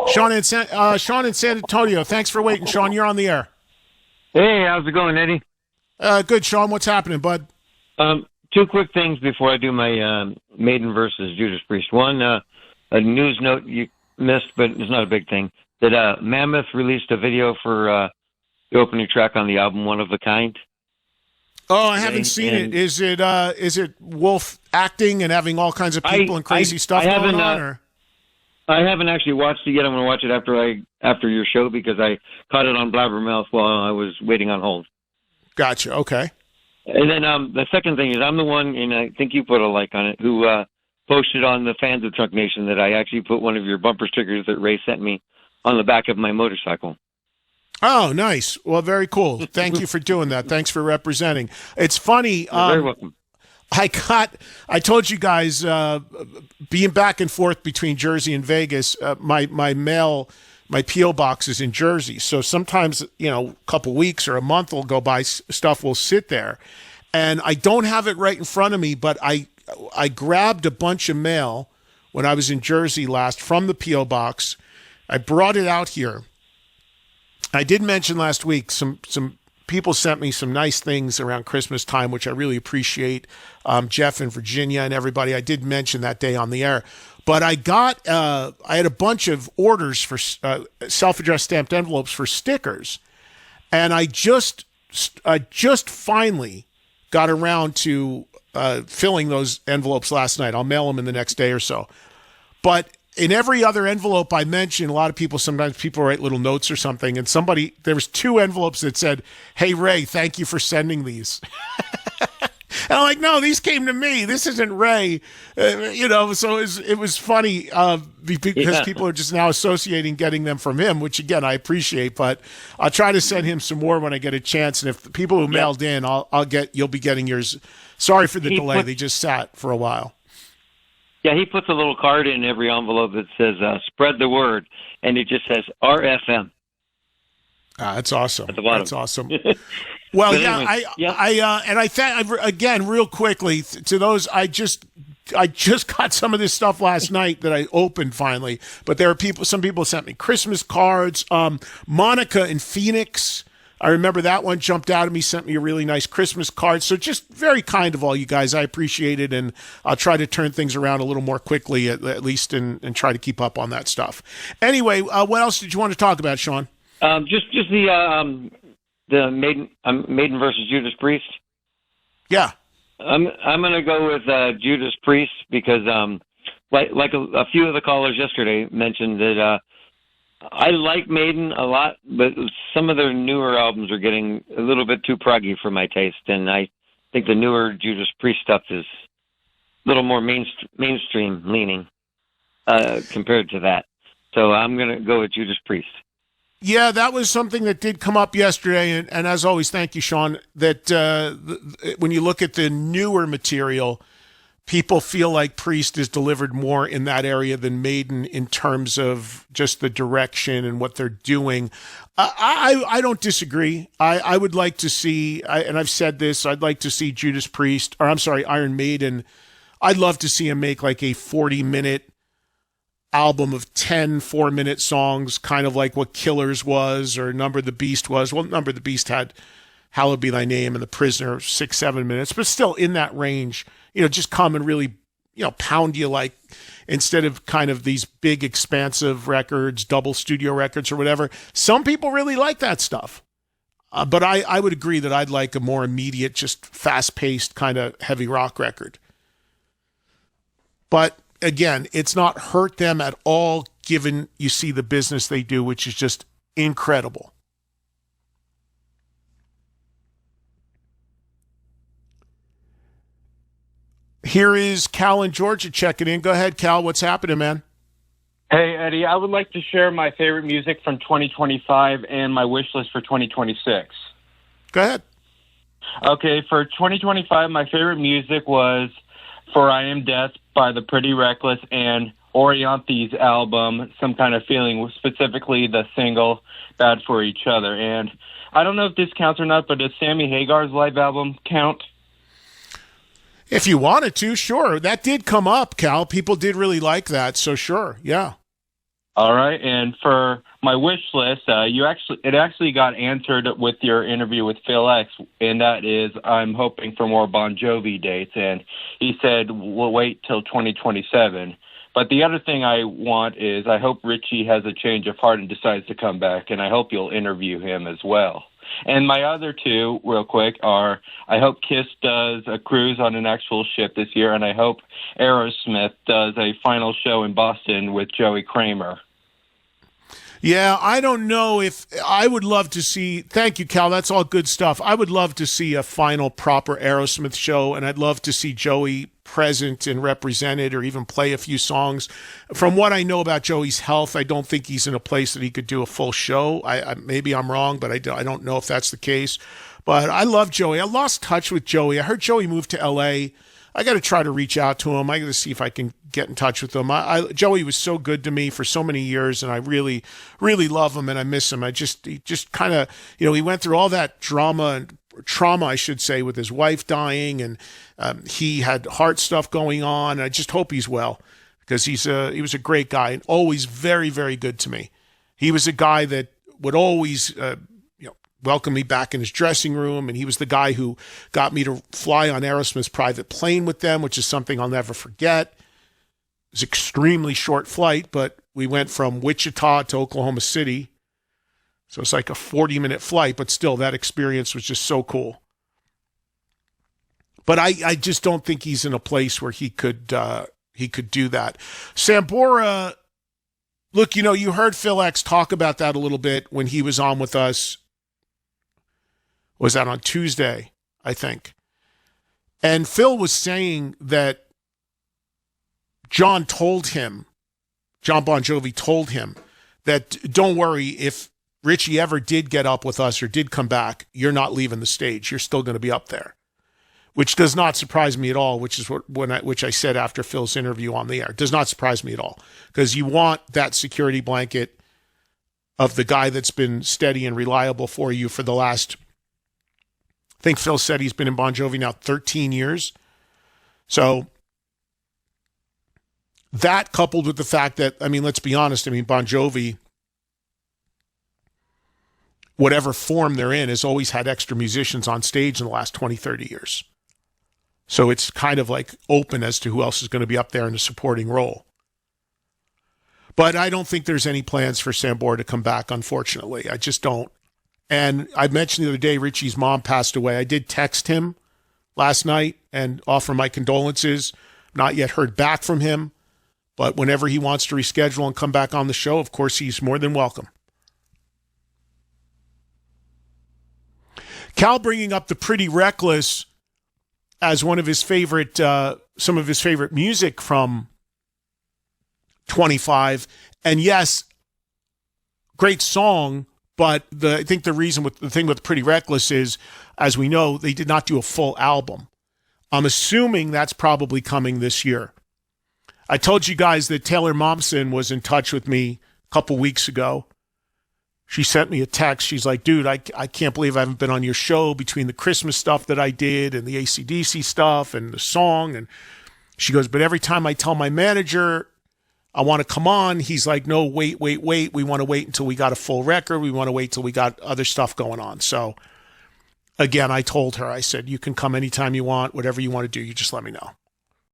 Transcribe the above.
Sean in San Antonio. Thanks for waiting, Sean. You're on the air. Hey, how's it going, Eddie? Good, Sean. What's happening, bud? Two quick things before I do my Maiden versus Judas Priest. One, a news note you missed, but it's not a big thing. That Mammoth released a video for the opening track on the album One of a Kind. Oh, I haven't seen it. Is it Wolf acting and having all kinds of people and crazy stuff going on? Or? I haven't actually watched it yet. I'm going to watch it after your show because I caught it on Blabbermouth while I was waiting on hold. Gotcha. Okay. And then the second thing is I'm the one, and I think you put a like on it, who posted on the fans of Trunk Nation that I actually put one of your bumper stickers that Ray sent me on the back of my motorcycle. Oh, nice. Well, very cool. Thank you for doing that. Thanks for representing. It's funny. You're very welcome. I told you guys, being back and forth between Jersey and Vegas, my P.O. box is in Jersey. So sometimes, a couple weeks or a month will go by, stuff will sit there. And I don't have it right in front of me, but I grabbed a bunch of mail when I was in Jersey last from the P.O. box. I brought it out here. I did mention last week some people sent me some nice things around Christmas time, which I really appreciate. Jeff in Virginia and everybody. I did mention that day on the air. But I had a bunch of orders for self-addressed stamped envelopes for stickers. And I just finally got around to filling those envelopes last night. I'll mail them in the next day or so. But in every other envelope I mentioned, sometimes people write little notes or something, and there was 2 envelopes that said, "Hey, Ray, thank you for sending these." And I'm like, no, these came to me. This isn't Ray. So it was funny because people are just now associating getting them from him, which, again, I appreciate. But I'll try to send him some more when I get a chance. And if the people who mailed in, you'll be getting yours. Sorry for the delay. They just sat for a while. Yeah, he puts a little card in every envelope that says, spread the word, and it just says RFM. That's awesome. At the bottom. That's awesome. Well, again, real quickly, to those, I just got some of this stuff last night that I opened finally, but some people sent me Christmas cards. Monica in Phoenix, I remember that one jumped out at me, sent me a really nice Christmas card. So just very kind of all you guys. I appreciate it, and I'll try to turn things around a little more quickly at least and try to keep up on that stuff. Anyway, what else did you want to talk about, Sean? Just the Maiden versus Judas Priest. Yeah. I'm going to go with Judas Priest because like a few of the callers yesterday mentioned that I like Maiden a lot, but some of their newer albums are getting a little bit too proggy for my taste, and I think the newer Judas Priest stuff is a little more mainstream leaning compared to that. So I'm going to go with Judas Priest. Yeah, that was something that did come up yesterday, and as always, thank you, Sean, that when you look at the newer material, people feel like Priest is delivered more in that area than Maiden in terms of just the direction and what they're doing. I don't disagree. I would like to see, and I've said this, I'd like to see Iron Maiden. I'd love to see him make like a 40-minute album of 10 4-minute songs, kind of like what Killers was or Number the Beast was. Well, Number the Beast had Hallowed Be Thy Name and The Prisoner, 6-7 minutes, but still in that range. Just come and really, pound you like, instead of kind of these big, expansive records, double studio records or whatever. Some people really like that stuff. But I would agree that I'd like a more immediate, just fast-paced kind of heavy rock record. But again, it's not hurt them at all, given you see the business they do, which is just incredible. Here is Cal in Georgia checking in. Go ahead, Cal. What's happening, man? Hey, Eddie. I would like to share my favorite music from 2025 and my wish list for 2026. Go ahead. Okay, for 2025, my favorite music was For I Am Death by The Pretty Reckless and Orianthe's album, Some Kind of Feeling, specifically the single Bad for Each Other. And I don't know if this counts or not, but does Sammy Hagar's live album count? If you wanted to, sure. That did come up, Cal. People did really like that, so sure, yeah. All right, and for my wish list, it actually got answered with your interview with Phil X, and that is I'm hoping for more Bon Jovi dates, and he said we'll wait till 2027. But the other thing I want is I hope Richie has a change of heart and decides to come back, and I hope you'll interview him as well. And my other two, real quick, are I hope Kiss does a cruise on an actual ship this year, and I hope Aerosmith does a final show in Boston with Joey Kramer. Yeah, I don't know if I would love to see. Thank you, Cal. That's all good stuff. I would love to see a final proper Aerosmith show, and I'd love to see Joey present and represented or even play a few songs. From what I know about Joey's health, I don't think he's in a place that he could do a full show. Maybe I'm wrong, but I don't know if that's the case. But I love Joey. I lost touch with Joey. I heard Joey moved to L.A. I got to try to reach out to him. I got to see if I can get in touch with him. Joey was so good to me for so many years, and I really, really love him, and I miss him. He just kind of, he went through all that trauma, I should say, with his wife dying, and he had heart stuff going on. I just hope he's well, because he was a great guy and always very, very good to me. He was a guy that would always welcome me back in his dressing room, and he was the guy who got me to fly on Aerosmith's private plane with them, which is something I'll never forget. It was an extremely short flight, but we went from Wichita to Oklahoma City, so it's like a 40-minute flight, but still, that experience was just so cool. But I just don't think he's in a place where he could do that. Sambora, look, you heard Phil X talk about that a little bit when he was on with us. Was that on Tuesday, I think? And Phil was saying that John Bon Jovi told him that don't worry, if Richie ever did get up with us or did come back, you're not leaving the stage. You're still going to be up there, which does not surprise me at all, which is which I said after Phil's interview on the air. It does not surprise me at all, because you want that security blanket of the guy that's been steady and reliable for you for the last, I think Phil said he's been in Bon Jovi now 13 years. So that, coupled with the fact that, let's be honest, Bon Jovi, whatever form they're in, has always had extra musicians on stage in the last 20, 30 years. So it's kind of like open as to who else is going to be up there in a supporting role. But I don't think there's any plans for Sambora to come back, unfortunately. I just don't. And I mentioned the other day, Richie's mom passed away. I did text him last night and offer my condolences. Not yet heard back from him, but whenever he wants to reschedule and come back on the show, of course, he's more than welcome. Cal bringing up the Pretty Reckless as one of his favorite, some of his favorite music from 25. And yes, great song. But I think the thing with Pretty Reckless is, as we know, they did not do a full album. I'm assuming that's probably coming this year. I told you guys that Taylor Momsen was in touch with me a couple weeks ago. She sent me a text. She's like, dude, I can't believe I haven't been on your show between the Christmas stuff that I did and the AC/DC stuff and the song. And she goes, but every time I tell my manager I want to come on, he's like, no, wait. We want to wait until we got a full record. We want to wait till we got other stuff going on. So again, I told her, I said, you can come anytime you want, whatever you want to do, you just let me know.